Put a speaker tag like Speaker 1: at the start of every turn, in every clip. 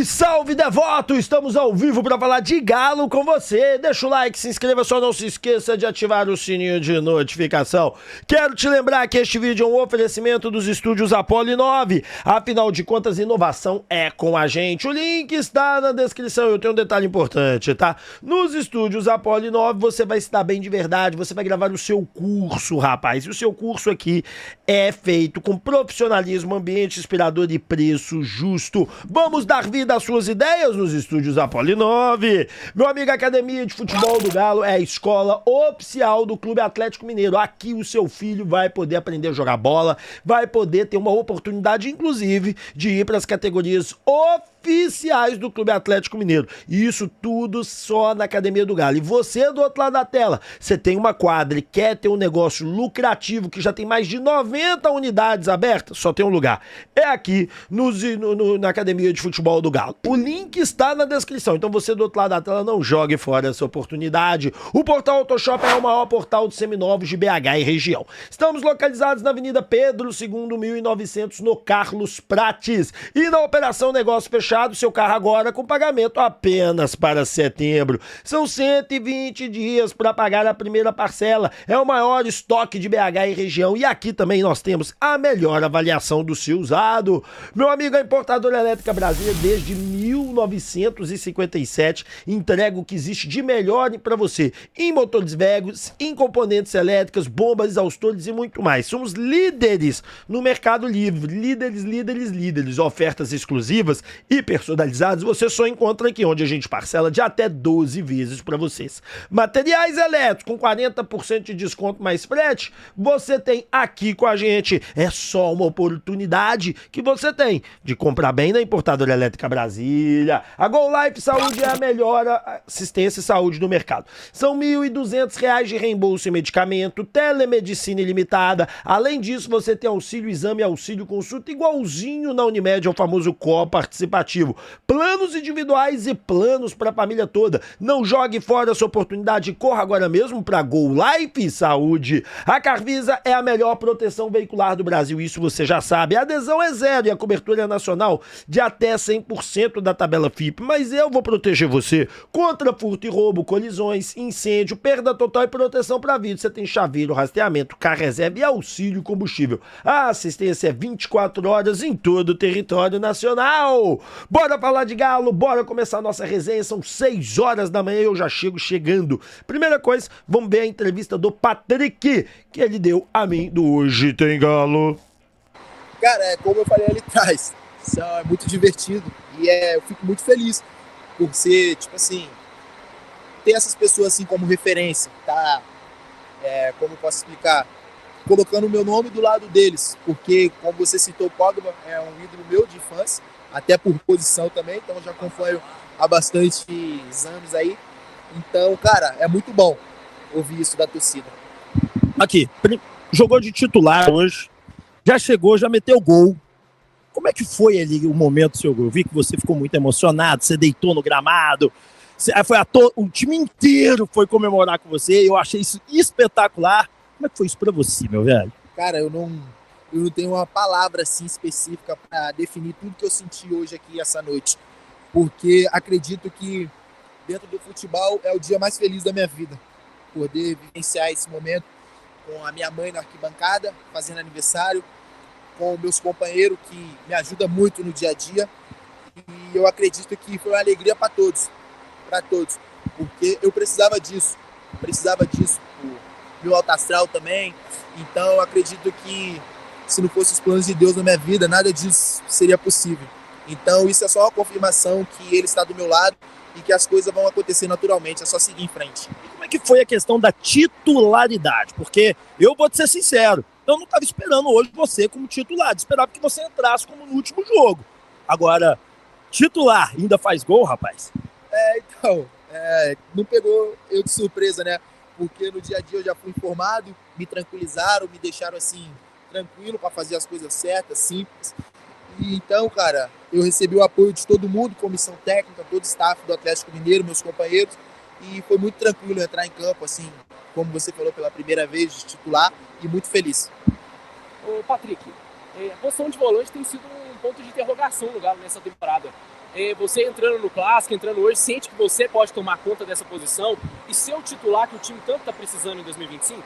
Speaker 1: Salve, salve, devoto! Estamos ao vivo para falar de Galo com você. Deixa o like, se inscreva, só não se esqueça de ativar o sininho de notificação. Quero te lembrar que este vídeo é um oferecimento dos estúdios Apollo 9. Afinal de contas, inovação é com a gente. O link está na descrição. Eu tenho um detalhe importante, tá? Nos estúdios Apollo 9 você vai se dar bem de verdade, você vai gravar o seu curso, rapaz. E o seu curso aqui é feito com profissionalismo, ambiente inspirador e preço justo. Vamos dar vida às suas ideias nos estúdios Apollo 9. Meu amigo, a Academia de Futebol do Galo é a escola oficial do Clube Atlético Mineiro. Aqui o seu filho vai poder aprender a jogar bola, vai poder ter uma oportunidade, inclusive, de ir para as categorias oficiais do Clube Atlético Mineiro. E isso tudo só na Academia do Galo. E você do outro lado da tela, você tem uma quadra e quer ter um negócio lucrativo que já tem mais de 90 unidades abertas, só tem um lugar. É aqui na Academia de Futebol do Galo. O link está na descrição. Então você do outro lado da tela não jogue fora essa oportunidade. O Portal Autoshop é o maior portal de seminovos de BH e região. Estamos localizados na Avenida Pedro II, 1900, no Carlos Prates. E na Operação Negócio Fechado, seu carro agora com pagamento apenas para setembro. São 120 dias para pagar a primeira parcela. É o maior estoque de BH e região. E aqui também nós temos a melhor avaliação do seu usado. Meu amigo, a Importadora Elétrica Brasília, desde 1957, entrega o que existe de melhor para você em motores velhos, em componentes elétricos, bombas, exaustores e muito mais. Somos líderes no Mercado Livre. Líderes. Ofertas exclusivas e personalizadas você só encontra aqui, onde a gente parcela de até 12 vezes para vocês. Materiais elétricos com 40% de desconto mais frete, você tem aqui com a gente. É só uma oportunidade que você tem de comprar bem na Importadora Elétrica Brasília. A Go Life Saúde é a melhor assistência e saúde do mercado. São R$ 1.200 de reembolso em medicamento, telemedicina ilimitada. Além disso, você tem auxílio exame e auxílio consulta igualzinho na Unimed, é o famoso co-participativo. Planos individuais e planos para a família toda. Não jogue fora essa oportunidade, corra agora mesmo para Go Life Saúde. A Carvisa é a melhor proteção veicular do Brasil, isso você já sabe. A adesão é zero e a cobertura é nacional de até 100% da tabela FIP. Mas eu vou proteger você contra furto e roubo, colisões, incêndio, perda total e proteção para vida. Você tem chaveiro, rastreamento, carro reserva e auxílio combustível. A assistência é 24 horas em todo o território nacional. Bora falar de Galo, bora começar a nossa resenha. São 6 horas da manhã e eu já chegando. Primeira coisa, vamos ver a entrevista do Patrick, que ele deu a mim do Hoje Tem Galo.
Speaker 2: Cara, como eu falei ali atrás, isso é muito divertido e eu fico muito feliz por ser, tipo assim, ter essas pessoas assim como referência, tá? Como eu posso explicar? Colocando o meu nome do lado deles, porque, como você citou, o Pogba é um ídolo meu de infância, até por posição também, então eu já acompanho há bastantes anos aí. Então, cara, é muito bom ouvir isso da torcida.
Speaker 3: Aqui, jogou de titular hoje, já chegou, já meteu gol. Como é que foi ali o momento do seu gol? Eu vi que você ficou muito emocionado, você deitou no gramado, o time inteiro foi comemorar com você, eu achei isso espetacular. Como é que foi isso pra você, meu velho?
Speaker 2: Cara, eu não tenho uma palavra assim específica para definir tudo que eu senti hoje aqui essa noite, porque acredito que dentro do futebol é o dia mais feliz da minha vida, poder vivenciar esse momento com a minha mãe na arquibancada, fazendo aniversário, com meus companheiros que me ajudam muito no dia a dia, e eu acredito que foi uma alegria para todos, porque eu precisava disso, o meu alto astral também. Então eu acredito que se não fosse os planos de Deus na minha vida, nada disso seria possível. Então isso é só uma confirmação que Ele está do meu lado e que as coisas vão acontecer naturalmente, é só seguir em frente.
Speaker 3: E como é que foi a questão da titularidade? Porque eu vou te ser sincero, eu não estava esperando hoje você como titular, esperava que você entrasse como no último jogo. Agora, titular, ainda faz gol, rapaz?
Speaker 2: Não pegou eu de surpresa, né? Porque no dia a dia eu já fui informado, me tranquilizaram, me deixaram assim, tranquilo para fazer as coisas certas, simples. E então, cara, eu recebi o apoio de todo mundo, comissão técnica, todo o staff do Atlético Mineiro, meus companheiros, e foi muito tranquilo entrar em campo, assim, como você falou, pela primeira vez de titular, e muito feliz.
Speaker 4: Ô Patrick, a posição de volante tem sido um ponto de interrogação no Galo nessa temporada. Você entrando no Clássico, entrando hoje, sente que você pode tomar conta dessa posição e ser o titular que o time tanto está precisando em 2025?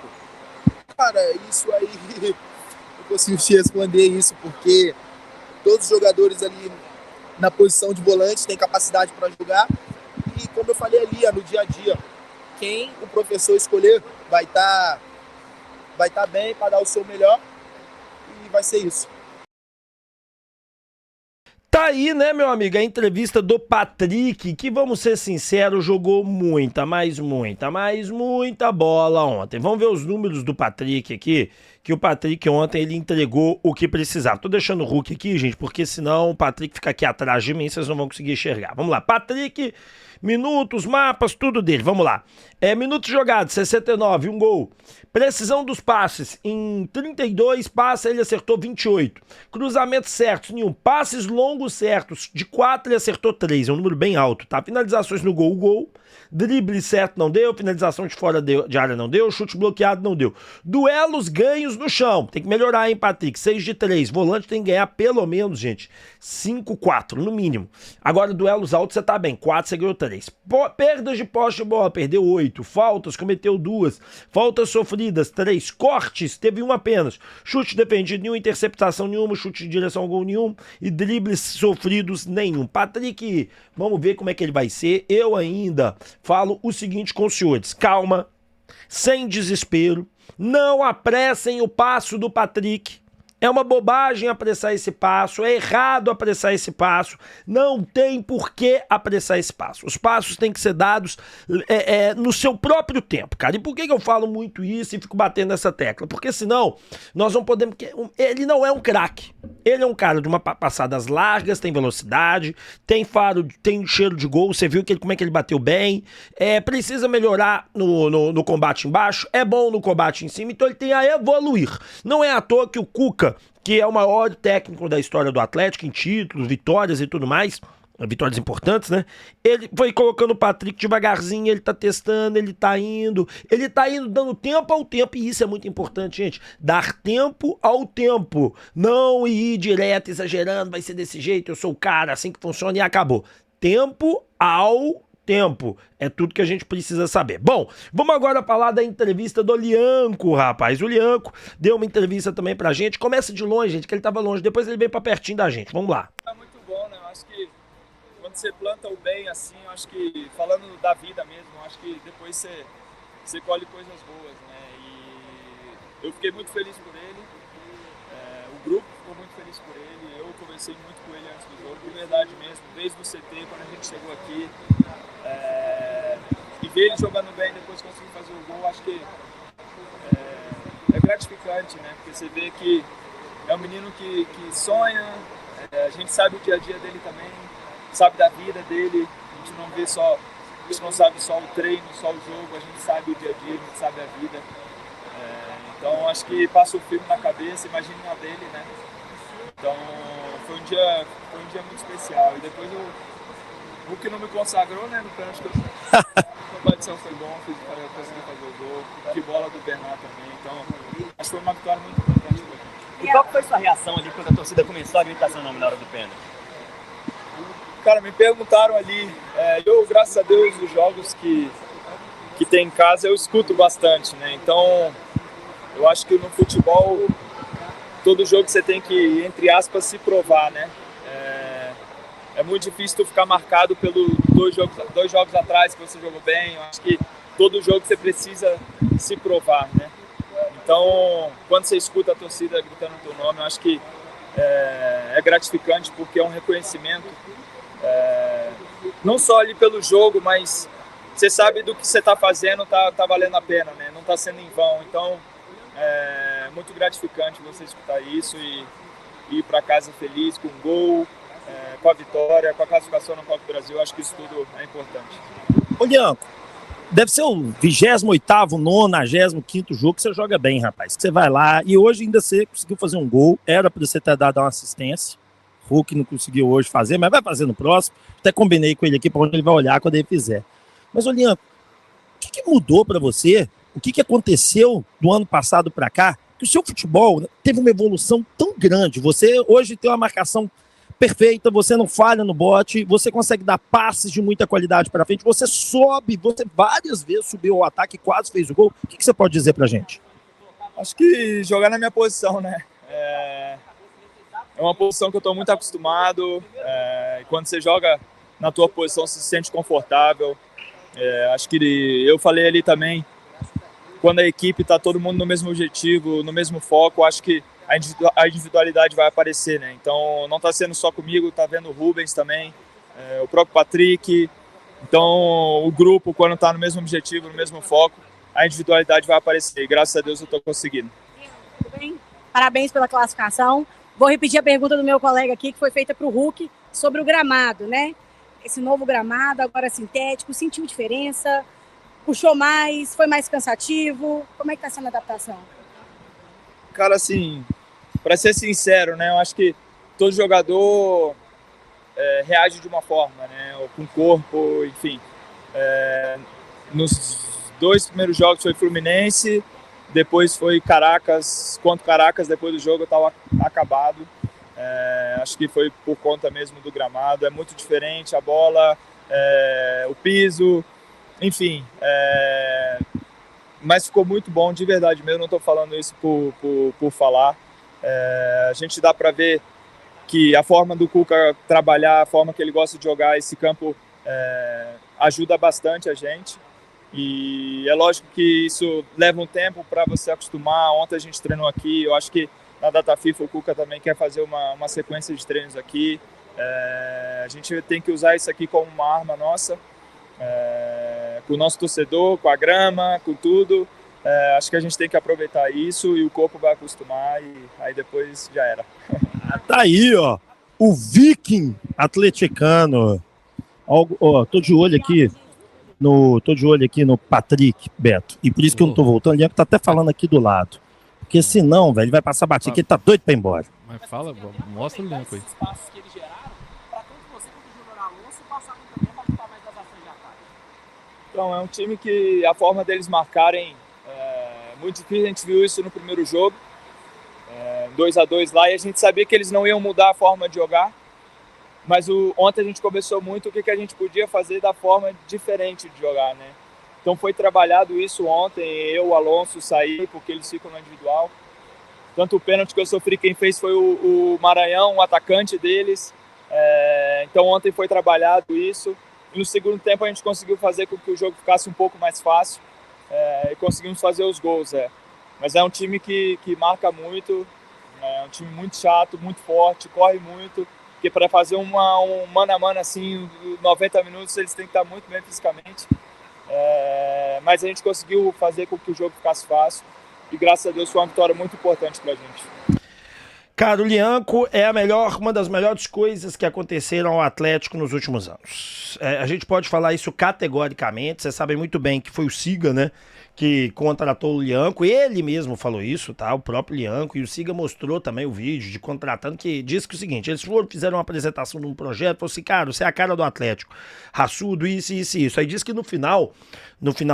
Speaker 2: Cara, isso aí, eu consigo te responder isso, porque todos os jogadores ali na posição de volante têm capacidade para jogar. E como eu falei ali, no dia a dia, quem o professor escolher vai estar bem para dar o seu melhor, e vai ser isso.
Speaker 1: Tá aí, né, meu amigo, a entrevista do Patrick, que, vamos ser sinceros, jogou muita bola ontem. Vamos ver os números do Patrick aqui, que o Patrick ontem ele entregou o que precisava. Tô deixando o Hulk aqui, gente, porque senão o Patrick fica aqui atrás de mim, vocês não vão conseguir enxergar. Vamos lá, Patrick, minutos, mapas, tudo dele, vamos lá. Minutos jogados, 69, um gol. Precisão dos passes, em 32 passes ele acertou 28. Cruzamentos certos, nenhum. Passes longos certos, de 4 ele acertou 3, é um número bem alto, tá? Finalizações no gol. Drible certo não deu, finalização de fora de área não deu, chute bloqueado não deu. Duelos ganhos no chão, tem que melhorar, hein, Patrick? 6 de 3, volante tem que ganhar pelo menos, gente, 5-4, no mínimo. Agora, duelos altos você tá bem, 4 você ganhou 3. Perdas de posse de bola, perdeu 8. Faltas, cometeu 2. Faltas sofridas, 3. Cortes, teve 1 apenas. Chute defendido, nenhum. Interceptação, nenhuma. Chute de direção ao gol, nenhum. E dribles sofridos, nenhum. Patrick, vamos ver como é que ele vai ser. Eu ainda falo o seguinte com os senhores: calma, sem desespero, não apressem o passo do Patrick. É uma bobagem apressar esse passo, é errado apressar esse passo, não tem por que apressar esse passo. Os passos têm que ser dados no seu próprio tempo, cara. E por que eu falo muito isso e fico batendo nessa tecla? Porque senão nós não podemos... Ele não é um craque, ele é um cara de uma passadas largas, tem velocidade, tem faro, tem cheiro de gol, você viu como é que ele bateu bem, precisa melhorar no combate embaixo, é bom no combate em cima, então ele tem a evoluir. Não é à toa que o Cuca, que é o maior técnico da história do Atlético, em títulos, vitórias e tudo mais, vitórias importantes, né? Ele foi colocando o Patrick devagarzinho, ele tá testando, ele tá indo dando tempo ao tempo, e isso é muito importante, gente, dar tempo ao tempo, não ir direto, exagerando, vai ser desse jeito, eu sou o cara, assim que funciona e acabou. Tempo ao tempo, é tudo que a gente precisa saber. Bom, vamos agora falar da entrevista do Lianco, rapaz. O Lianco deu uma entrevista também pra gente. Começa de longe, gente, que ele tava longe, depois ele veio pra pertinho da gente. Vamos lá.
Speaker 5: É muito bom, né? Eu acho que quando você planta o bem assim, eu acho que, falando da vida mesmo, eu acho que depois você colhe coisas boas, né? E eu fiquei muito feliz por ele, o grupo ficou muito feliz por ele, eu conversei muito com ele antes do jogo, de verdade mesmo, desde o CT, quando a gente chegou aqui, e ver ele jogando bem, depois conseguir fazer o gol, acho que é gratificante, né? Porque você vê que é um menino que sonha, a gente sabe o dia a dia dele também, sabe da vida dele, a gente não vê só, a gente não sabe só o treino, só o jogo, a gente sabe o dia a dia, a gente sabe a vida. Então acho que passa o filme na cabeça, imagina a dele, né? Então foi um dia muito especial. E depois o Hulk não me consagrou, né, no pênalti que a competição foi bom, consegui fazer o gol, que bola do Bernat também. Então acho que foi uma vitória muito importante.
Speaker 6: E qual foi sua reação ali quando a torcida começou a gritar seu nome na hora do pênalti?
Speaker 5: Cara, me perguntaram ali, eu, graças a Deus, os jogos que tem em casa eu escuto bastante, né? Então, eu acho que no futebol, todo jogo você tem que, entre aspas, se provar, né? É muito difícil tu ficar marcado pelos dois jogos atrás que você jogou bem. Eu acho que todo jogo você precisa se provar, né? Então, quando você escuta a torcida gritando o teu nome, eu acho que é gratificante, porque é um reconhecimento, não só ali pelo jogo, mas você sabe do que você está fazendo, tá valendo a pena, né? Não está sendo em vão. Então, é muito gratificante você escutar isso e ir para casa feliz, com um gol, com a vitória, com a classificação na Copa do Brasil. Acho que isso tudo é importante.
Speaker 3: Ô, Lianco, deve ser o 28º, 95º jogo que você joga bem, rapaz. Você vai lá e hoje ainda você conseguiu fazer um gol. Era para você ter dado uma assistência. Hulk não conseguiu hoje fazer, mas vai fazer no próximo. Até combinei com ele aqui para onde ele vai olhar quando ele fizer. Mas, ô, Lianco, o que mudou para você? O que aconteceu do ano passado para cá? Que o seu futebol teve uma evolução tão grande. Você hoje tem uma marcação perfeita, você não falha no bote, você consegue dar passes de muita qualidade para frente, você sobe, você várias vezes subiu ao ataque e quase fez o gol. O que você pode dizer pra gente?
Speaker 5: Acho que jogar na minha posição, né? É uma posição que eu estou muito acostumado. E quando você joga na tua posição, você se sente confortável. Acho que eu falei ali também, quando a equipe está todo mundo no mesmo objetivo, no mesmo foco, acho que a individualidade vai aparecer, né? Então não está sendo só comigo, está vendo o Rubens também, o próprio Patrick. Então o grupo, quando está no mesmo objetivo, no mesmo foco, a individualidade vai aparecer. E graças a Deus eu estou conseguindo.
Speaker 7: Tudo bem? Parabéns pela classificação. Vou repetir a pergunta do meu colega aqui, que foi feita para o Hulk, sobre o gramado, né? Esse novo gramado, agora sintético, sentiu diferença? Puxou mais? Foi mais cansativo? Como é que está sendo a adaptação?
Speaker 5: Cara, assim, para ser sincero, né? Eu acho que todo jogador reage de uma forma, né? Ou com o corpo, enfim. Nos 2 primeiros jogos foi Fluminense, depois foi Caracas, contra Caracas, depois do jogo eu estava acabado. Acho que foi por conta mesmo do gramado, é muito diferente a bola, o piso, enfim. Mas ficou muito bom, de verdade mesmo, não estou falando isso por falar. A gente dá para ver que a forma do Cuca trabalhar, a forma que ele gosta de jogar esse campo ajuda bastante a gente. E é lógico que isso leva um tempo para você acostumar. Ontem a gente treinou aqui, eu acho que na Data FIFA o Cuca também quer fazer uma sequência de treinos aqui. A gente tem que usar isso aqui como uma arma nossa, com o nosso torcedor, com a grama, com tudo. Acho que a gente tem que aproveitar isso e o corpo vai acostumar e aí depois já era.
Speaker 3: Tá aí, ó, o Viking atleticano. Tô de olho aqui no Patrick, Beto. E por isso que eu não tô voltando. Ele tá até falando aqui do lado. Porque senão, velho, ele vai passar batida, que ele tá doido pra ir embora.
Speaker 8: Mas fala, mostra o elenco aí.
Speaker 4: Esses passos que eles geraram, para tanto você quanto o Júnior Alonso passarem também a participar mais das ações de ataque.
Speaker 5: Então, é um time que a forma deles marcarem muito difícil. A gente viu isso no primeiro jogo, 2-2 lá, e a gente sabia que eles não iam mudar a forma de jogar. Mas ontem a gente conversou muito o que a gente podia fazer da forma diferente de jogar, né? Então foi trabalhado isso ontem, eu, o Alonso, saí, porque eles ficam no individual. Tanto o pênalti que eu sofri, quem fez foi o Maranhão, o atacante deles. Então ontem foi trabalhado isso. E no segundo tempo a gente conseguiu fazer com que o jogo ficasse um pouco mais fácil. E conseguimos fazer os gols. Mas é um time que marca muito, é um time muito chato, muito forte, corre muito. Porque para fazer um mano a mano assim, 90 minutos, eles têm que estar muito bem fisicamente. Mas a gente conseguiu fazer com que o jogo ficasse fácil. E graças a Deus foi uma vitória muito importante pra gente.
Speaker 1: Cara, o Lianco é uma das melhores coisas que aconteceram ao Atlético nos últimos anos. A gente pode falar isso categoricamente, vocês sabem muito bem que foi o Siga, né, que contratou o Lianco, ele mesmo falou isso, tá, o próprio Lianco, e o Siga mostrou também o vídeo de contratando, que disse que é o seguinte, eles fizeram uma apresentação de um projeto, falou assim, cara, você é a cara do Atlético, raçudo, isso, aí disse que no final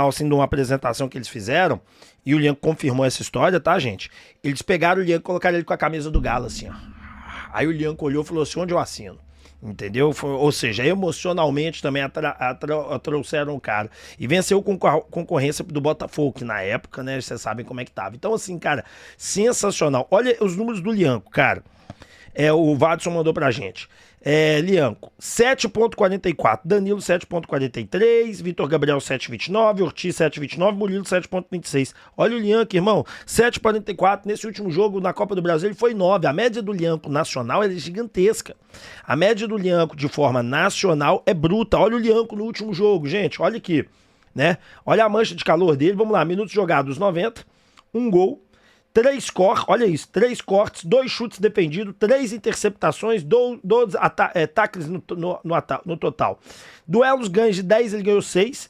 Speaker 1: assim, de uma apresentação que eles fizeram, e o Lianco confirmou essa história, tá, gente? Eles pegaram o Lianco e colocaram ele com a camisa do Galo, assim, ó. Aí o Lianco olhou e falou assim, onde eu assino? Entendeu? Ou seja, emocionalmente também trouxeram o cara. E venceu com concorrência do Botafogo, que na época, né, vocês sabem como é que tava. Então, assim, cara, sensacional. Olha os números do Lianco, cara. O Vadson mandou pra gente. Lianco, 7.44, Danilo 7.43, Vitor Gabriel 7.29, Ortiz 7.29, Murilo 7.26. Olha o Lianco, irmão, 7.44, nesse último jogo na Copa do Brasil ele foi 9. A média do Lianco nacional é gigantesca. A média do Lianco de forma nacional é bruta. Olha o Lianco no último jogo, gente, olha aqui, né? Olha a mancha de calor dele, vamos lá, minutos jogados 90, um gol. 3 cortes, olha isso, 3 cortes, 2 chutes defendidos, 3 interceptações, 12 tackles no total. Duelos ganhos de 10 ele ganhou 6,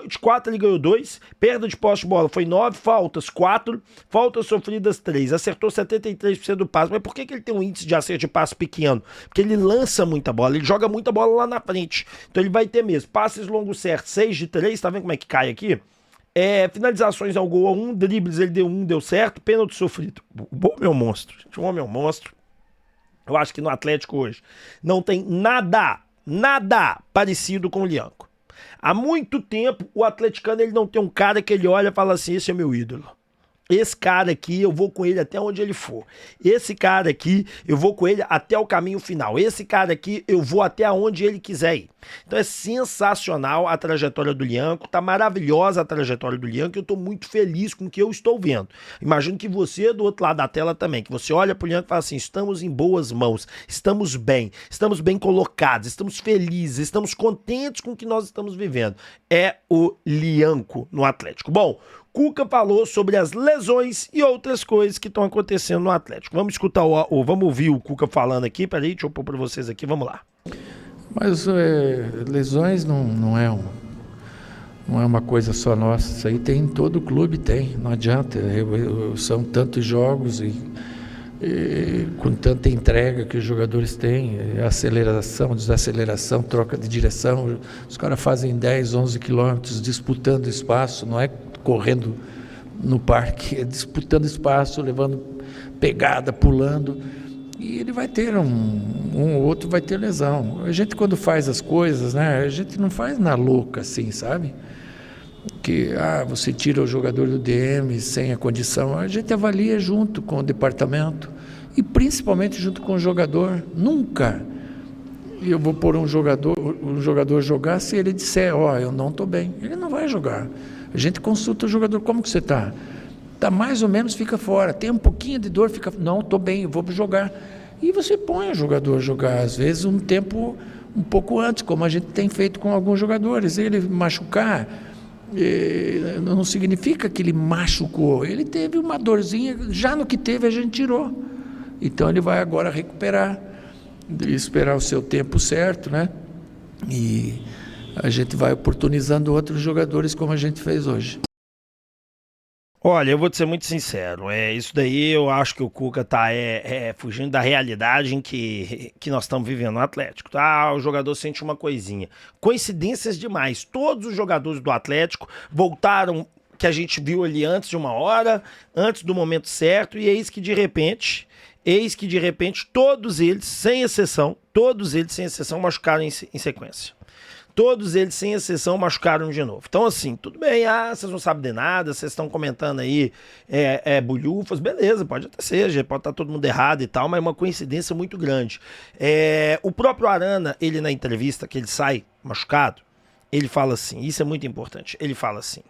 Speaker 1: de 4 ele ganhou 2, perda de posse de bola foi 9, faltas 4, faltas sofridas 3, acertou 73% do passe. Mas por que ele tem um índice de acerto de passe pequeno? Porque ele lança muita bola, ele joga muita bola lá na frente, então ele vai ter mesmo, passes longos certos, 6 de 3, tá vendo como é que cai aqui? Finalizações ao gol 1, dribles ele deu 1, deu certo, pênalti sofrido. O homem é um monstro, gente, o homem é um monstro. Eu acho que no Atlético hoje não tem nada parecido com o Lianco. Há muito tempo o atleticano ele não tem um cara que ele olha e fala assim, esse é meu ídolo. Esse cara aqui, eu vou com ele até onde ele for. Esse cara aqui, eu vou com ele até o caminho final. Esse cara aqui, eu vou até onde ele quiser ir. Então é sensacional a trajetória do Lianco, tá maravilhosa a trajetória do Lianco, eu tô muito feliz com o que eu estou vendo. Imagino que você do outro lado da tela também, que você olha pro Lianco e fala assim, estamos em boas mãos, estamos bem colocados, estamos felizes, estamos contentes com o que nós estamos vivendo. É o Lianco no Atlético. Bom, Cuca falou sobre as lesões e outras coisas que estão acontecendo no Atlético. Vamos escutar, vamos ouvir o Cuca falando aqui. Peraí, deixa eu pôr para vocês aqui, vamos lá.
Speaker 9: Mas lesões não é uma coisa só nossa. Isso aí tem em todo clube, tem. Não adianta. São tantos jogos e com tanta entrega que os jogadores têm, aceleração, desaceleração, troca de direção. Os caras fazem 10, 11 quilômetros disputando espaço, não é correndo no parque, é disputando espaço, levando pegada, pulando, e ele vai ter um ou outro vai ter lesão. A gente quando faz as coisas, né, a gente não faz na louca assim, sabe? Que você tira o jogador do DM sem a condição, a gente avalia junto com o departamento e principalmente junto com o jogador. Nunca eu vou pôr um jogador jogar se ele disser, eu não estou bem, ele não vai jogar. A gente consulta o jogador, como que você está? Está mais ou menos, fica fora. Tem um pouquinho de dor, não, estou bem, eu vou jogar. E você põe o jogador jogar, às vezes um tempo um pouco antes, como a gente tem feito com alguns jogadores. Ele machucar não significa que ele machucou, ele teve uma dorzinha, já no que teve a gente tirou. Então ele vai agora recuperar, esperar o seu tempo certo, né? E a gente vai oportunizando outros jogadores como a gente fez hoje.
Speaker 1: Olha, eu vou te ser muito sincero, isso daí eu acho que o Cuca tá fugindo da realidade em que nós estamos vivendo no Atlético, tá? O jogador sente uma coisinha. Coincidências demais, todos os jogadores do Atlético voltaram, que a gente viu ali antes de uma hora, antes do momento certo, e eis que de repente todos eles, sem exceção, machucaram em sequência. Todos eles, sem exceção, machucaram de novo. Então, assim, tudo bem, vocês não sabem de nada, vocês estão comentando aí bulhufas, beleza, pode até ser, pode estar todo mundo errado e tal, mas é uma coincidência muito grande. O próprio Arana, ele na entrevista, que ele sai machucado, ele fala assim, isso é muito importante, ele fala assim,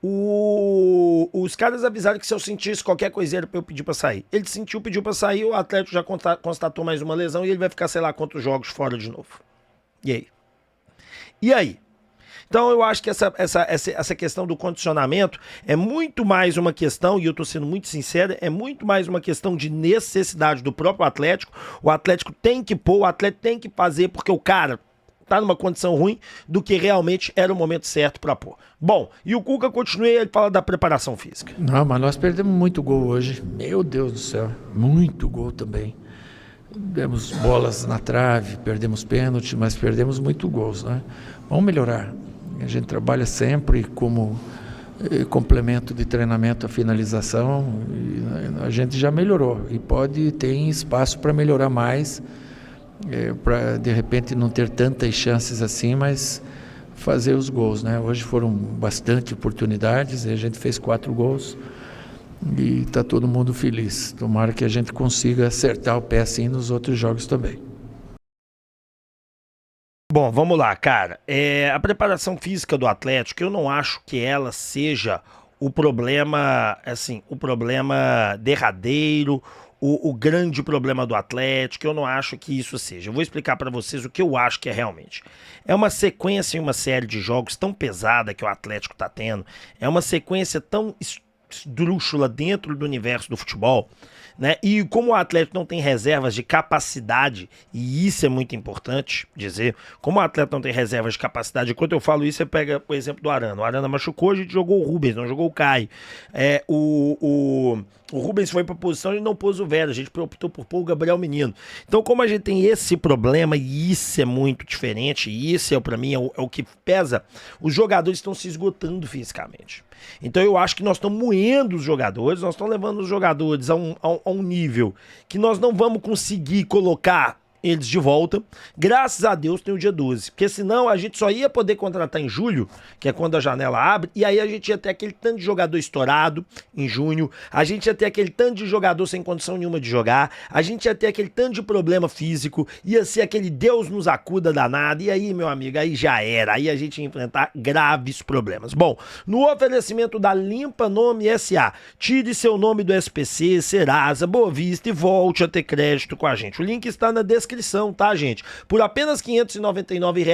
Speaker 1: os caras avisaram que se eu sentisse qualquer coisa era pra eu pedir pra sair. Ele sentiu, pediu pra sair, o Atlético já constatou mais uma lesão e ele vai ficar, sei lá, quantos jogos fora de novo. E aí? Então eu acho que essa questão do condicionamento é muito mais uma questão, e eu tô sendo muito sincero, é muito mais uma questão de necessidade do próprio Atlético. O Atlético tem que pôr, o Atlético tem que fazer, porque o cara tá numa condição ruim do que realmente era o momento certo para pôr. Bom, e o Cuca continua, ele fala da preparação física.
Speaker 9: Não, mas nós perdemos muito gol hoje. Meu Deus do céu, muito gol também. Demos bolas na trave, perdemos pênalti, mas perdemos muito gols, né? Vamos melhorar. A gente trabalha sempre como complemento de treinamento à finalização. E a gente já melhorou e tem espaço para melhorar mais, para de repente não ter tantas chances assim, mas fazer os gols, né? Hoje foram bastante oportunidades e a gente fez 4 gols. E está todo mundo feliz. Tomara que a gente consiga acertar o pé assim nos outros jogos também.
Speaker 1: Bom, vamos lá, cara. A preparação física do Atlético, eu não acho que ela seja o problema, assim, o problema derradeiro, o grande problema do Atlético. Eu não acho que isso seja. Eu vou explicar para vocês o que eu acho que é realmente. É uma sequência e uma série de jogos tão pesada que o Atlético está tendo. É uma sequência tão esdrúxula dentro do universo do futebol, né? E como o Atlético não tem reservas de capacidade, e isso é muito importante dizer, como o Atlético não tem reservas de capacidade, quando eu falo isso, você pega o exemplo do Arana. O Arana machucou, a gente jogou o Rubens, não jogou o Caio. O Rubens foi para posição e não pôs o Vera, a gente optou por pôr o Gabriel Menino. Então, como a gente tem esse problema, e isso é muito diferente, e isso para mim é o que pesa, os jogadores estão se esgotando fisicamente. Então eu acho que nós estamos moendo os jogadores, nós estamos levando os jogadores a a um nível que nós não vamos conseguir colocar eles de volta. Graças a Deus tem o dia 12, porque senão a gente só ia poder contratar em julho, que é quando a janela abre, e aí a gente ia ter aquele tanto de jogador estourado em junho, a gente ia ter aquele tanto de jogador sem condição nenhuma de jogar, a gente ia ter aquele tanto de problema físico, ia ser aquele Deus nos acuda danado, e aí, meu amigo, aí já era, aí a gente ia enfrentar graves problemas. Bom, no oferecimento da Limpa Nome SA, tire seu nome do SPC, Serasa, Boa Vista e volte a ter crédito com a gente. O link está na descrição, tá, gente? Por apenas R$ 599,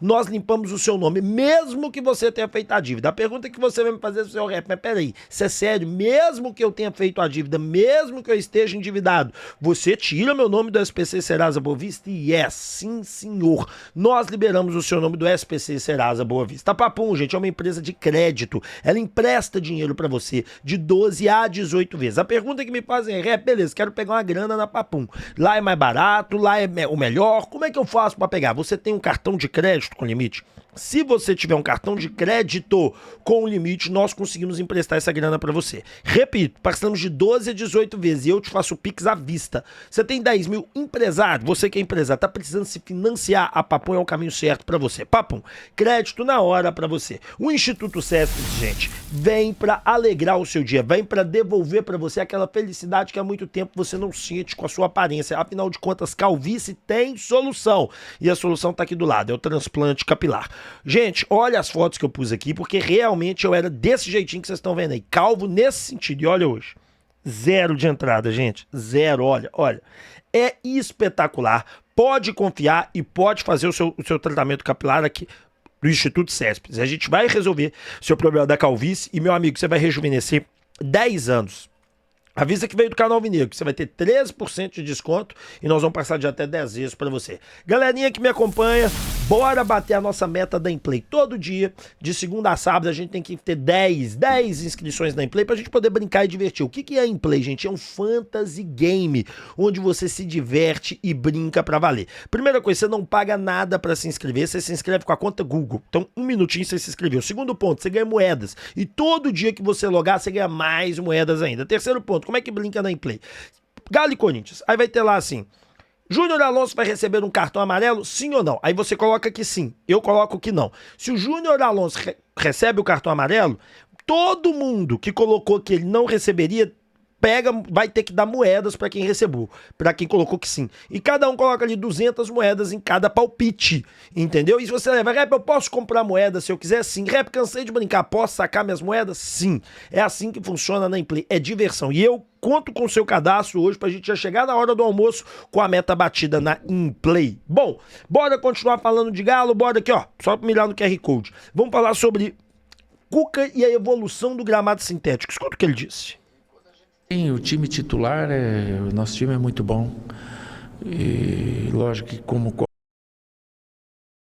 Speaker 1: nós limpamos o seu nome, mesmo que você tenha feito a dívida. A pergunta que você vai me fazer é o seu rap, mas peraí, isso é sério? Mesmo que eu tenha feito a dívida, mesmo que eu esteja endividado, você tira meu nome do SPC Serasa Boa Vista? E sim, senhor. Nós liberamos o seu nome do SPC Serasa Boa Vista. A Papum, gente, é uma empresa de crédito. Ela empresta dinheiro pra você de 12 a 18 vezes. A pergunta que me fazem é, rap, beleza, quero pegar uma grana na Papum. Lá é mais barato, lá é o melhor. Como é que eu faço para pegar? Você tem um cartão de crédito com limite? Se você tiver um cartão de crédito com limite, nós conseguimos emprestar essa grana para você. Repito, passamos de 12 a 18 vezes e eu te faço o Pix à vista. Você tem 10 mil empresário, você que é empresário, tá precisando se financiar, a Papum é o caminho certo para você. Papum, crédito na hora para você. O Instituto Céspedes, gente, vem para alegrar o seu dia, vem para devolver para você aquela felicidade que há muito tempo você não sente com a sua aparência. Afinal de contas, calvície tem solução. E a solução tá aqui do lado, é o transplante capilar. Gente, olha as fotos que eu pus aqui, porque realmente eu era desse jeitinho que vocês estão vendo aí, calvo nesse sentido. E olha hoje, zero de entrada, gente, zero, olha. É espetacular, pode confiar e pode fazer o seu tratamento capilar aqui do Instituto Céspedes. A gente vai resolver seu problema da calvície e, meu amigo, você vai rejuvenescer 10 anos. Avisa que veio do canal Alvinegro, que você vai ter 13% de desconto e nós vamos passar de até 10 vezes para você. Galerinha que me acompanha, bora bater a nossa meta da Emplay. Todo dia, de segunda a sábado, a gente tem que ter 10 inscrições na Emplay pra gente poder brincar e divertir. O que é a Emplay, gente? É um fantasy game, onde você se diverte e brinca pra valer. Primeira coisa, você não paga nada pra se inscrever, você se inscreve com a conta Google. Então, 1 minutinho você se inscreveu. Segundo ponto, você ganha moedas. E todo dia que você logar, você ganha mais moedas ainda. Terceiro ponto, como é que brinca na Emplay? Galo e Corinthians. Aí vai ter lá assim, Júnior Alonso vai receber um cartão amarelo, sim ou não? Aí você coloca que sim, eu coloco que não. Se o Júnior Alonso recebe o cartão amarelo, todo mundo que colocou que ele não receberia, vai ter que dar moedas para quem recebeu, para quem colocou que sim. E cada um coloca ali 200 moedas em cada palpite, entendeu? E se você leva, rap, eu posso comprar moedas se eu quiser? Sim. Rap, cansei de brincar, posso sacar minhas moedas? Sim. É assim que funciona na Emplay, é diversão. E eu conto com o seu cadastro hoje pra gente já chegar na hora do almoço com a meta batida na Emplay. Bom, bora continuar falando de Galo, bora aqui, ó, só pra mirar no QR Code. Vamos falar sobre Cuca e a evolução do gramado sintético. Escuta o que ele disse.
Speaker 9: Sim, o time titular, o nosso time é muito bom. E lógico que como...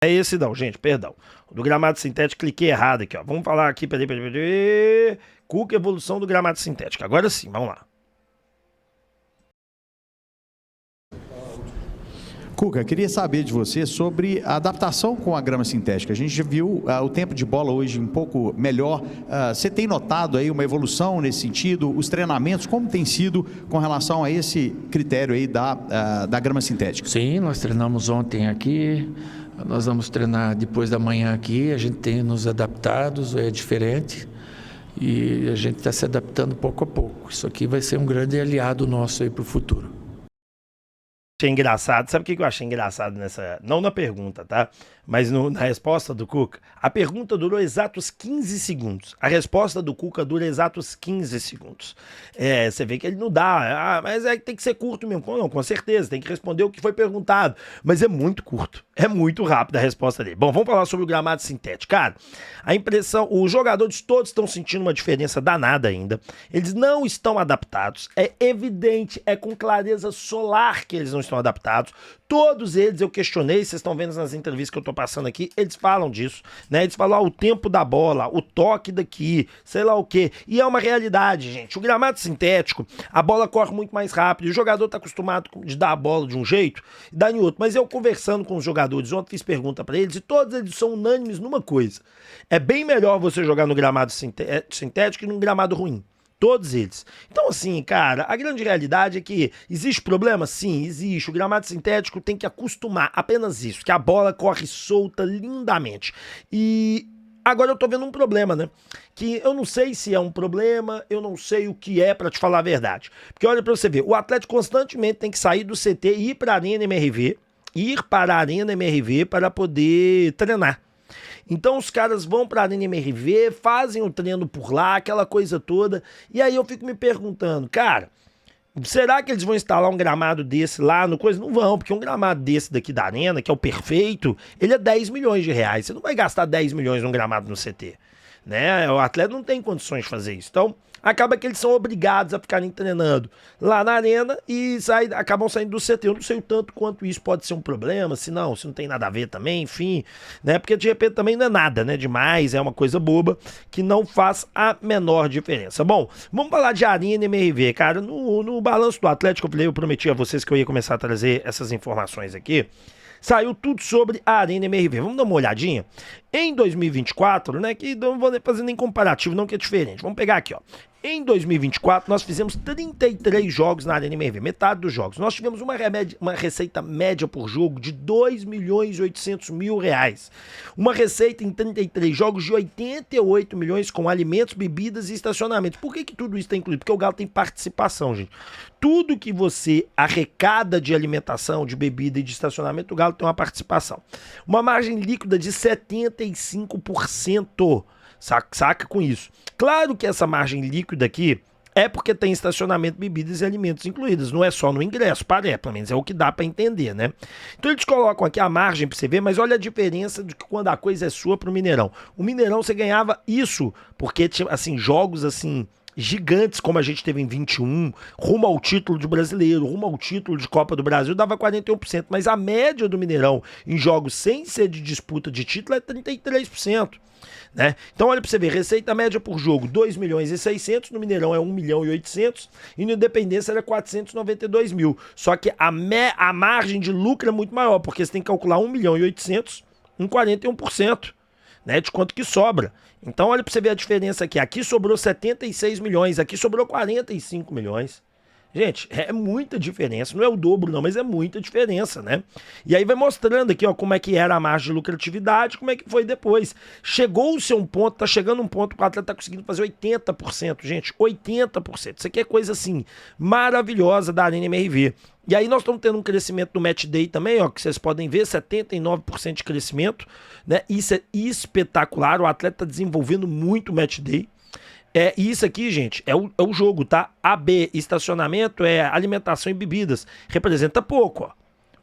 Speaker 1: É esse não, gente, perdão. Do gramado sintético, cliquei errado aqui, ó. Vamos falar aqui, peraí. Cuca, evolução do gramado sintético. Agora sim, vamos lá.
Speaker 10: Cuca, queria saber de você sobre a adaptação com a grama sintética. A gente já viu o tempo de bola hoje um pouco melhor. Você tem notado aí uma evolução nesse sentido? Os treinamentos, como tem sido com relação a esse critério aí da grama sintética?
Speaker 9: Sim, nós treinamos ontem aqui, nós vamos treinar depois da manhã aqui, a gente tem nos adaptados, é diferente. E a gente está se adaptando pouco a pouco. Isso aqui vai ser um grande aliado nosso aí para o futuro.
Speaker 1: Achei engraçado, sabe o que eu achei engraçado nessa, não na pergunta, tá? Mas na resposta do Cuca, a pergunta durou exatos 15 segundos, a resposta do Cuca dura exatos 15 segundos. Você vê que ele não dá, mas tem que ser curto mesmo, não, com certeza, tem que responder o que foi perguntado, mas é muito curto, é muito rápida a resposta dele. Bom, vamos falar sobre o gramado sintético. Cara, a impressão, os jogadores todos estão sentindo uma diferença danada ainda, eles não estão adaptados, é evidente, é com clareza solar que eles não estão adaptados. Todos eles eu questionei, vocês estão vendo nas entrevistas que eu tô passando aqui, eles falam disso, né? Eles falam o tempo da bola, o toque daqui, sei lá o quê. E é uma realidade, gente. O gramado sintético, a bola corre muito mais rápido, o jogador tá acostumado de dar a bola de um jeito e dar em outro. Mas eu conversando com os jogadores ontem, fiz pergunta para eles e todos eles são unânimes numa coisa. É bem melhor você jogar no gramado sintético que num gramado ruim. Todos eles. Então, assim, cara, a grande realidade é que existe problema? Sim, existe. O gramado sintético tem que acostumar, apenas isso, que a bola corre solta lindamente. E agora eu tô vendo um problema, né? Que eu não sei se é um problema, eu não sei o que é, pra te falar a verdade. Porque olha pra você ver, o Atlético constantemente tem que sair do CT e ir pra Arena MRV, para poder treinar. Então os caras vão pra Arena MRV, fazem o treino por lá, aquela coisa toda, e aí eu fico me perguntando, cara, será que eles vão instalar um gramado desse lá no coisa? Não vão, porque um gramado desse daqui da Arena, que é o perfeito, ele é 10 milhões de reais. Você não vai gastar 10 milhões num gramado no CT, né? O atleta não tem condições de fazer isso. Então, acaba que eles são obrigados a ficarem treinando lá na Arena e acabam saindo do CT. Eu não sei o tanto quanto isso pode ser um problema, se não tem nada a ver também, enfim, né? Porque de repente também não é nada, né? Demais, é uma coisa boba que não faz a menor diferença. Bom, vamos falar de Arena MRV, cara. No balanço do Atlético, eu prometi a vocês que eu ia começar a trazer essas informações aqui. Saiu tudo sobre a Arena MRV. Vamos dar uma olhadinha? Em 2024, né, que não vou fazer nem comparativo, não, que é diferente. Vamos pegar aqui, ó. Em 2024, nós fizemos 33 jogos na Arena MRV, metade dos jogos. Nós tivemos uma receita média por jogo de R$2.800.000. Uma receita em 33 jogos de 88 milhões com alimentos, bebidas e estacionamento. Por que tudo isso está incluído? Porque o Galo tem participação, gente. Tudo que você arrecada de alimentação, de bebida e de estacionamento, o Galo tem uma participação. Uma margem líquida de 75%. Saca com isso. Claro que essa margem líquida aqui é porque tem estacionamento, bebidas e alimentos incluídos. Não é só no ingresso, pelo menos é o que dá pra entender, né? Então eles colocam aqui a margem pra você ver, mas olha a diferença de que quando a coisa é sua pro Mineirão. O Mineirão você ganhava isso, porque tinha, assim, jogos assim gigantes como a gente teve em 21, rumo ao título de brasileiro, rumo ao título de Copa do Brasil, dava 41%, mas a média do Mineirão em jogos sem ser de disputa de título é 33%. Né? Então olha pra você ver, receita média por jogo 2.600.000, no Mineirão é 1.800.000 e no Independência era 492.000, só que a margem de lucro é muito maior, porque você tem que calcular 1.800.000 em 41%, né, de quanto que sobra. Então olha pra você ver a diferença aqui sobrou 76 milhões, aqui sobrou 45 milhões. Gente, é muita diferença, não é o dobro não, mas é muita diferença, né? E aí vai mostrando aqui, ó, como é que era a margem de lucratividade, como é que foi depois. Chegou-se a um ponto, tá chegando um ponto que o atleta tá conseguindo fazer 80%, gente, 80%. Isso aqui é coisa, assim, maravilhosa da Arena MRV. E aí nós estamos tendo um crescimento do Match Day também, ó, que vocês podem ver, 79% de crescimento, né? Isso é espetacular, o atleta tá desenvolvendo muito o Match Day. E isso aqui, gente, é o jogo, tá? AB, estacionamento, alimentação e bebidas. Representa pouco, ó.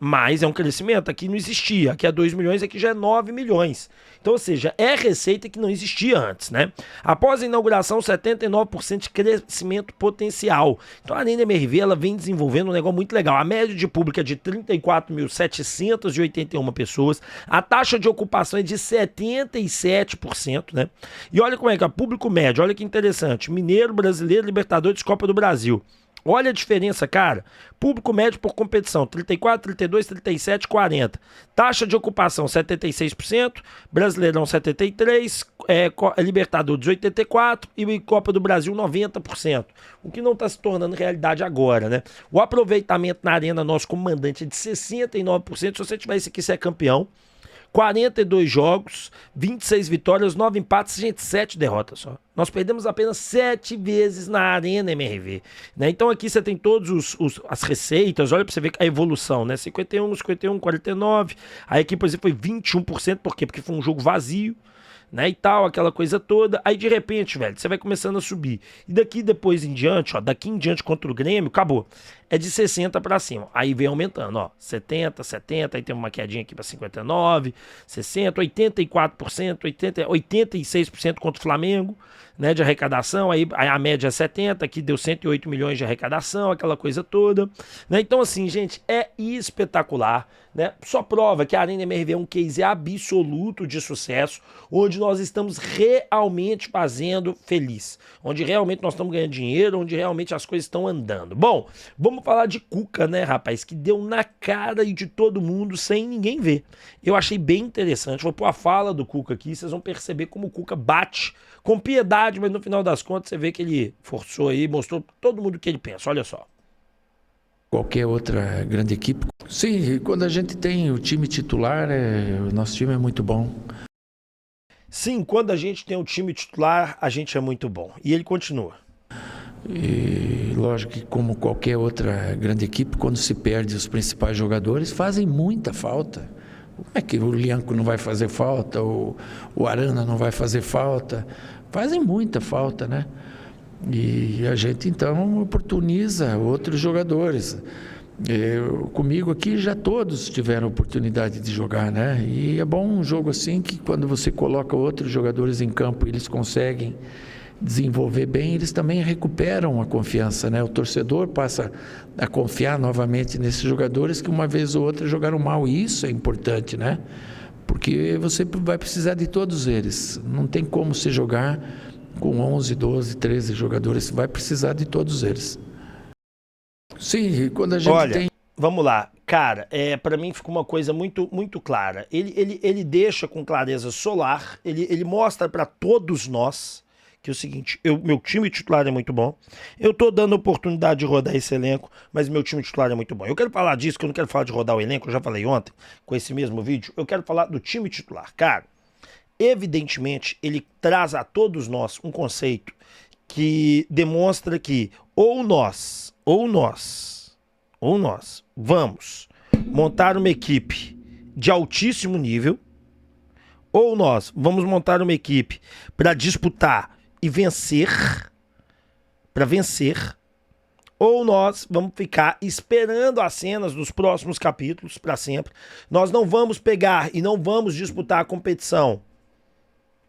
Speaker 1: Mas é um crescimento, aqui não existia. Aqui é 2 milhões, aqui já é 9 milhões. Então, ou seja, é receita que não existia antes, né? Após a inauguração, 79% de crescimento potencial. Então, a Arena MRV, ela vem desenvolvendo um negócio muito legal. A média de público é de 34.781 pessoas. A taxa de ocupação é de 77%, né? E olha como é que é, público médio, olha que interessante. Mineiro, Brasileiro, Libertadores, Copa do Brasil. Olha a diferença, cara. Público médio por competição, 34, 32, 37, 40. Taxa de ocupação, 76%. Brasileirão, 73%. Libertadores, 84%. E Copa do Brasil, 90%. O que não está se tornando realidade agora, né? O aproveitamento na arena nosso como mandante é de 69%. Se você tiver isso aqui, você é campeão. 42 jogos, 26 vitórias, 9 empates, gente, 7 derrotas só. Nós perdemos apenas 7 vezes na Arena MRV, né? Então aqui você tem todas as receitas, olha pra você ver a evolução, né? 51, 51, 49, aí aqui, por exemplo, foi 21%, por quê? Porque foi um jogo vazio, né, e tal, aquela coisa toda. Aí de repente, velho, você vai começando a subir. E daqui depois em diante, ó, daqui em diante contra o Grêmio, acabou. É de 60 pra cima. Aí vem aumentando, ó, 70, 70, aí tem uma quedinha aqui pra 59, 60, 84%, 86% contra o Flamengo, né, de arrecadação. Aí a média é 70, aqui deu 108 milhões de arrecadação, aquela coisa toda, né? Então assim, gente, é espetacular, né? Só prova que a Arena MRV é um case absoluto de sucesso, onde nós estamos realmente fazendo feliz, onde realmente nós estamos ganhando dinheiro, onde realmente as coisas estão andando. Bom, vamos falar de Cuca, né, rapaz, que deu na cara de todo mundo sem ninguém ver. Eu achei bem interessante, vou pôr a fala do Cuca aqui, vocês vão perceber como o Cuca bate com piedade, mas no final das contas você vê que ele forçou aí, mostrou pra todo mundo o que ele pensa, olha só.
Speaker 9: Qualquer outra grande equipe. Sim, quando a gente tem o time titular, o nosso time é muito bom.
Speaker 1: Sim, quando a gente tem o time titular, a gente é muito bom. E ele continua.
Speaker 9: E lógico que como qualquer outra grande equipe, quando se perde os principais jogadores, fazem muita falta. Como é que o Lianco não vai fazer falta, o Arana não vai fazer falta? Fazem muita falta, né? E a gente então oportuniza outros jogadores. Comigo aqui já todos tiveram oportunidade de jogar, né? E é bom um jogo assim que quando você coloca outros jogadores em campo, eles conseguem desenvolver bem, eles também recuperam a confiança, né? O torcedor passa a confiar novamente nesses jogadores que uma vez ou outra jogaram mal, e isso é importante, né? Porque você vai precisar de todos eles, não tem como você jogar com 11, 12, 13 jogadores, vai precisar de todos eles. Sim, quando a gente
Speaker 1: Olha, vamos lá, cara, para mim ficou uma coisa muito, muito clara, ele deixa com clareza solar, ele mostra para todos nós que é o seguinte, meu time titular é muito bom, eu tô dando oportunidade de rodar esse elenco, mas meu time titular é muito bom. Eu quero falar disso, que eu não quero falar de rodar o elenco, eu já falei ontem, com esse mesmo vídeo, eu quero falar do time titular. Cara, evidentemente, ele traz a todos nós um conceito que demonstra que ou nós vamos montar uma equipe de altíssimo nível, ou nós vamos montar uma equipe para disputar e vencer, ou nós vamos ficar esperando as cenas dos próximos capítulos para sempre. Nós não vamos pegar e não vamos disputar a competição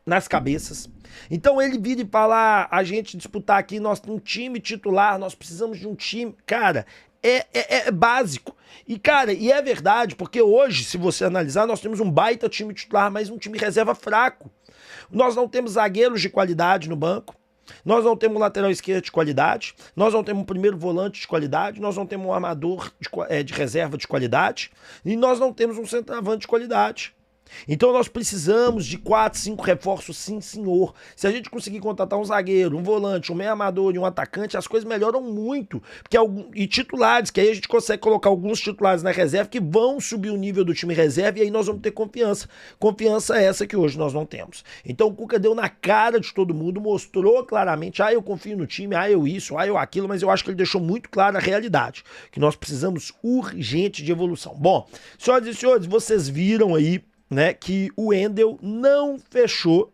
Speaker 1: nas cabeças. Então ele vira e fala, a gente disputar aqui, nós temos um time titular, nós precisamos de um time, cara, é básico. E cara, e é verdade, porque hoje, se você analisar, nós temos um baita time titular, mas um time reserva fraco. Nós não temos zagueiros de qualidade no banco, nós não temos um lateral esquerdo de qualidade, nós não temos um primeiro volante de qualidade, nós não temos um armador de reserva de qualidade, e nós não temos um centroavante de qualidade. Então nós precisamos de 4, 5 reforços, sim senhor. Se a gente conseguir contratar um zagueiro, um volante, um meio armador e um atacante, as coisas melhoram muito. E titulares, que aí a gente consegue colocar alguns titulares na reserva que vão subir o nível do time reserva e aí nós vamos ter confiança. Confiança essa que hoje nós não temos. Então o Cuca deu na cara de todo mundo, mostrou claramente, eu confio no time, eu isso, eu aquilo, mas eu acho que ele deixou muito clara a realidade, que nós precisamos urgente de evolução. Bom, senhoras e senhores, vocês viram aí, né, que o Wendel não fechou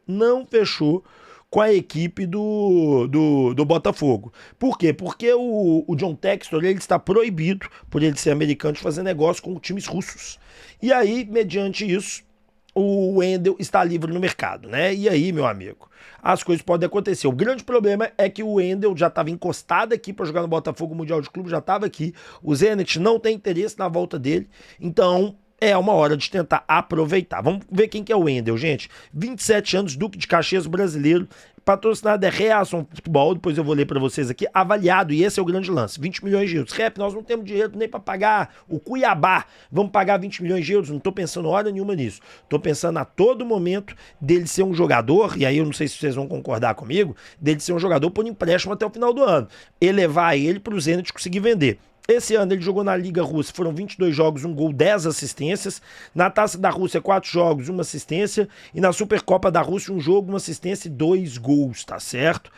Speaker 1: com a equipe do Botafogo. Por quê? Porque o John Textor, ele está proibido, por ele ser americano, de fazer negócio com times russos. E aí, mediante isso, o Wendel está livre no mercado, né? E aí, meu amigo, as coisas podem acontecer. O grande problema é que o Wendel já estava encostado aqui para jogar no Botafogo, o Mundial de Clube já estava aqui. O Zenit não tem interesse na volta dele, então é uma hora de tentar aproveitar. Vamos ver quem que é o Wendel, gente. 27 anos, Duque de Caxias, brasileiro. Patrocinado é Reação Futebol, depois eu vou ler pra vocês aqui. Avaliado, e esse é o grande lance, 20 milhões de euros. Rep, nós não temos dinheiro nem pra pagar o Cuiabá. Vamos pagar 20 milhões de euros? Não tô pensando hora nenhuma nisso. Tô pensando a todo momento dele ser um jogador, e aí eu não sei se vocês vão concordar comigo, dele ser um jogador por empréstimo até o final do ano. Elevar ele pro Zenit conseguir vender. Esse ano ele jogou na Liga Russa, foram 22 jogos, 1 gol, 10 assistências. Na Taça da Rússia, 4 jogos, 1 assistência. E na Supercopa da Rússia, 1 jogo, 1 assistência e 2 gols, tá certo?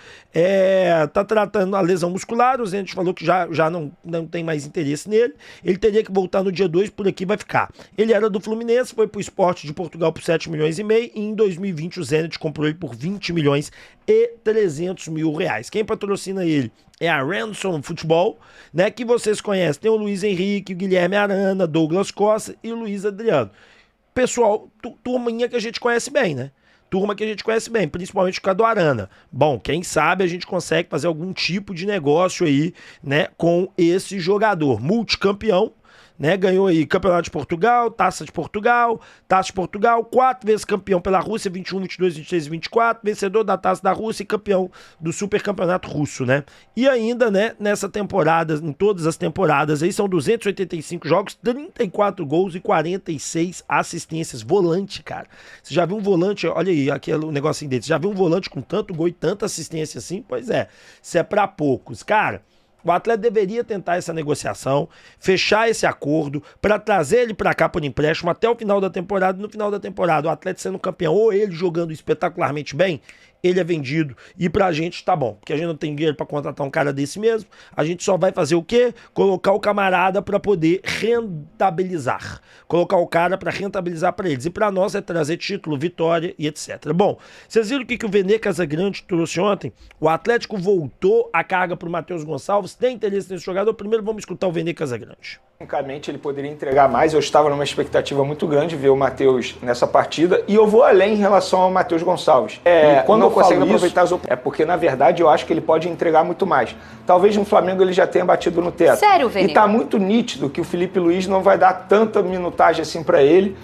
Speaker 1: Tá tratando a lesão muscular, o Zenit falou que já não tem mais interesse nele. Ele teria que voltar no dia 2, por aqui vai ficar. Ele era do Fluminense, foi pro Sport de Portugal por 7 milhões e meio. E em 2020 o Zenit comprou ele por 20 milhões e 300 mil reais. Quem patrocina ele é a Ransom Futebol, né, que vocês conhecem. Tem o Luiz Henrique, o Guilherme Arana, Douglas Costa e o Luiz Adriano. Pessoal, turminha que a gente conhece bem, né? Turma que a gente conhece bem, principalmente o do Arana. Bom, quem sabe a gente consegue fazer algum tipo de negócio aí, né, com esse jogador multicampeão, né? Ganhou aí Campeonato de Portugal, Taça de Portugal, 4 vezes campeão pela Rússia, 21, 22, 23 e 24, vencedor da Taça da Rússia e campeão do Supercampeonato Russo, né? E ainda, né, nessa temporada, em todas as temporadas aí, são 285 jogos, 34 gols e 46 assistências. Volante, cara. Você já viu um volante, olha aí, aquele negocinho dele, você já viu um volante com tanto gol e tanta assistência assim? Pois é, isso é pra poucos. Cara, o Atlético deveria tentar essa negociação, fechar esse acordo para trazer ele para cá por empréstimo até o final da temporada. No final da temporada, o Atlético sendo campeão ou ele jogando espetacularmente bem, ele é vendido e pra gente tá bom, porque a gente não tem dinheiro pra contratar um cara desse mesmo, a gente só vai fazer o quê? Colocar o camarada pra poder rentabilizar, colocar o cara pra rentabilizar pra eles, e pra nós é trazer título, vitória e etc. Bom, vocês viram o que o Vene Casagrande trouxe ontem? O Atlético voltou a carga pro Matheus Gonçalves, tem interesse nesse jogador? Primeiro vamos escutar o Vene Casagrande.
Speaker 5: Tecnicamente ele poderia entregar mais, eu estava numa expectativa muito grande de ver o Matheus nessa partida, e eu vou além em relação ao Matheus Gonçalves. Quando eu consegue aproveitar as oportunidades, é porque na verdade eu acho que ele pode entregar muito mais. Talvez no Flamengo ele já tenha batido no teto.
Speaker 11: Sério, Vene?
Speaker 5: E tá muito nítido que o Felipe Luiz não vai dar tanta minutagem assim para ele,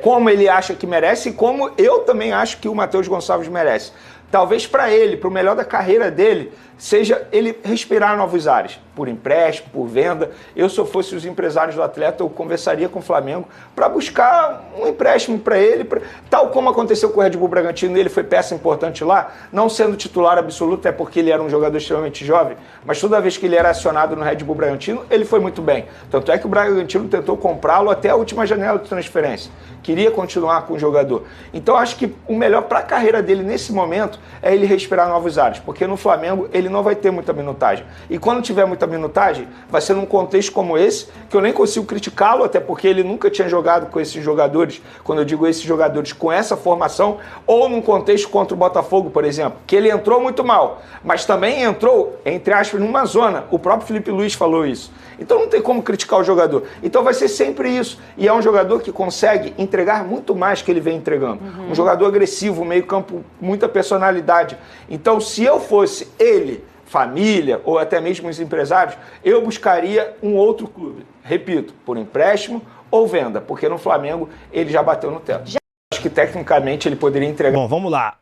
Speaker 5: como ele acha que merece e como eu também acho que o Matheus Gonçalves merece. Talvez para ele, para o melhor da carreira dele, seja ele respirar novos ares, por empréstimo, por venda. Eu, se eu fosse os empresários do atleta, eu conversaria com o Flamengo para buscar um empréstimo para ele, tal como aconteceu com o Red Bull Bragantino, ele foi peça importante lá, não sendo titular absoluto, é porque ele era um jogador extremamente jovem, mas toda vez que ele era acionado no Red Bull Bragantino, ele foi muito bem. Tanto é que o Bragantino tentou comprá-lo até a última janela de transferência. Queria continuar com o jogador. Então, acho que o melhor para a carreira dele nesse momento é ele respirar novos ares, porque no Flamengo ele não vai ter muita minutagem. E quando tiver muita minutagem, vai ser num contexto como esse, que eu nem consigo criticá-lo, até porque ele nunca tinha jogado com esses jogadores, quando eu digo esses jogadores com essa formação, ou num contexto contra o Botafogo, por exemplo, que ele entrou muito mal, mas também entrou, entre aspas, numa zona. O próprio Felipe Luiz falou isso. Então não tem como criticar o jogador. Então vai ser sempre isso. E é um jogador que consegue entregar muito mais que ele vem entregando. Um jogador agressivo, meio campo, muita personalidade. Então, se eu fosse ele, família ou até mesmo os empresários, eu buscaria um outro clube. Repito, por empréstimo ou venda, porque no Flamengo ele já bateu no teto. Acho que tecnicamente ele poderia entregar.
Speaker 1: Bom, vamos lá.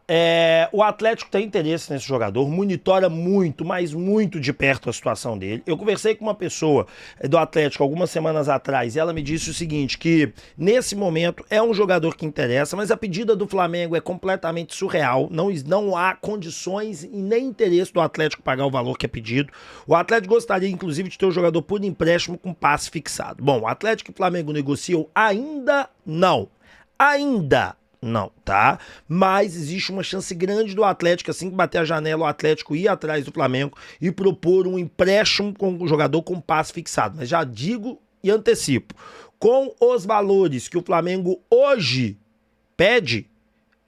Speaker 1: O Atlético tem interesse nesse jogador, monitora muito, mas muito de perto a situação dele. Eu conversei com uma pessoa do Atlético algumas semanas atrás e ela me disse o seguinte, que nesse momento é um jogador que interessa, mas a pedida do Flamengo é completamente surreal, não há condições e nem interesse do Atlético pagar o valor que é pedido. O Atlético gostaria, inclusive, de ter o jogador por empréstimo com passe fixado. Bom, o Atlético e o Flamengo negociam ainda não. Ainda não, tá? Mas existe uma chance grande do Atlético, assim que bater a janela, o Atlético ir atrás do Flamengo e propor um empréstimo com o jogador com passe fixado. Mas já digo e antecipo, com os valores que o Flamengo hoje pede,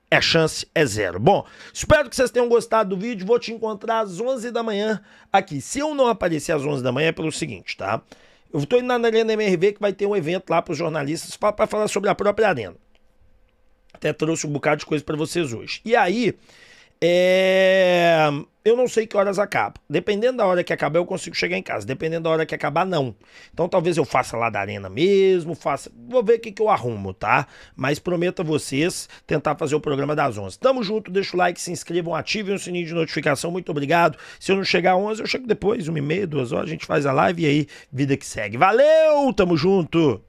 Speaker 1: a chance é zero. Bom, espero que vocês tenham gostado do vídeo. Vou te encontrar às 11 da manhã aqui. Se eu não aparecer às 11 da manhã é pelo seguinte, tá? Eu tô indo na Arena MRV que vai ter um evento lá para os jornalistas para falar sobre a própria arena. Até trouxe um bocado de coisa para vocês hoje. E aí, eu não sei que horas acaba. Dependendo da hora que acabar, eu consigo chegar em casa. Dependendo da hora que acabar, não. Então talvez eu faça lá da arena mesmo, vou ver o que eu arrumo, tá? Mas prometo a vocês tentar fazer o programa das 11. Tamo junto, deixa o like, se inscrevam, ativem o sininho de notificação. Muito obrigado. Se eu não chegar às 11, eu chego depois, 1h30, 2 horas, a gente faz a live e aí, vida que segue. Valeu, tamo junto!